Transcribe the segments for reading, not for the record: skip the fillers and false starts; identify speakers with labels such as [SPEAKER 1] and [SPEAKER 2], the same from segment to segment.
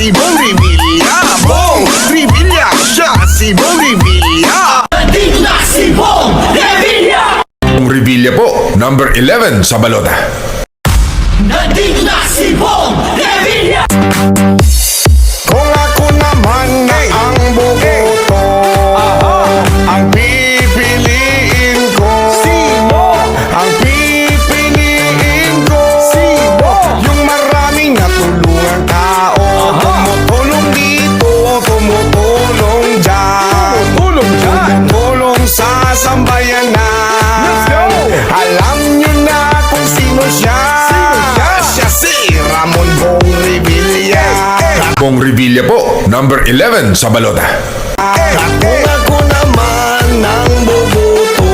[SPEAKER 1] si Bong Revilla. Bong Revilla siya, si Bong Revilla.
[SPEAKER 2] Nandito na si Bong Revilla!
[SPEAKER 3] Bong Revilla po, number 11 sa balota.
[SPEAKER 2] Nandito na si Bong Revilla!
[SPEAKER 1] Kung ako naman na ang boboto, ang pipiliin ko, ang pipiliin ko, yung maraming natulungang tao, tumutulong dito, tumutulong dyan, tumutulong sa sambayanan. Alam nyo na kung sino siya. Siya si Ramon Bong Revilla.
[SPEAKER 3] Bong Revilla po, number 11 sa balota.
[SPEAKER 1] Kung ako naman ang boboto,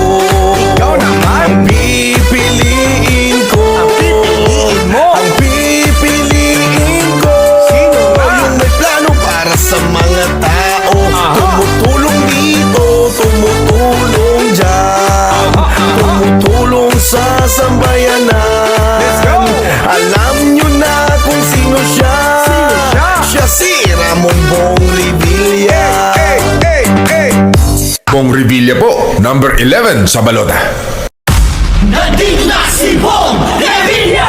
[SPEAKER 1] ikaw naman ang pipiliin ko. Ang pipiliin ko. Yung may plano para sa mga tao, tumutulong dito, tumutulong dyan, tumutulong sa sambayanan. Alam nyo na kung sino siya. Siya si Ramon Bong Revilla.
[SPEAKER 3] Bong Revilla po, number 11 sa balota.
[SPEAKER 2] Nandito na si Bong Revilla!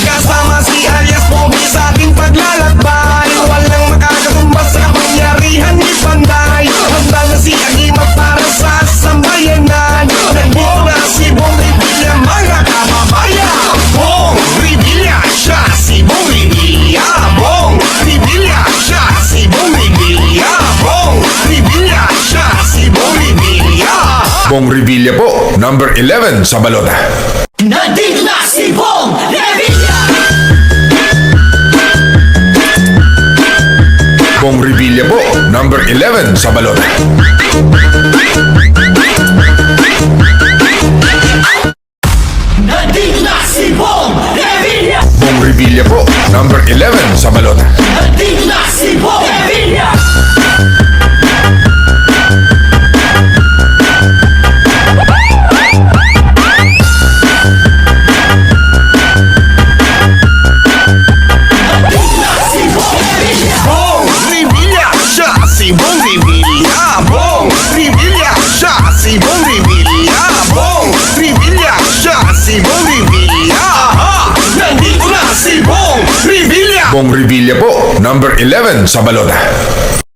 [SPEAKER 1] Kasama si alias Pogi sa ating paglalakbay. Walang makakatumbas sa kapangyarihan ni Panday. Handa na si Agima para sa sambayanan. Nandito na si Bong Revilla, mga kababayan. Bong Revilla siya, si Bong Revilla. Bong Revilla siya, si Bong Revilla. Bong Revilla siya, si Bong Revilla.
[SPEAKER 3] Bong Revilla po, number 11 sa balota.
[SPEAKER 2] Nandito na si Bong Revilla!
[SPEAKER 3] Bong Revilla po, number 11 sa balota.
[SPEAKER 2] Nandito na si Bong Revilla!
[SPEAKER 3] Bong Revilla po, number 11 sa balota.
[SPEAKER 2] Nandito na si Bong Revilla!
[SPEAKER 1] Bong Revilla siya, si Bong Revilla. Bong Revilla siya, si Bong Revilla. Bong Revilla siya, si Bong Revilla. Nandito na si Bong Revilla.
[SPEAKER 3] Bong Revilla po, number 11 sa balota.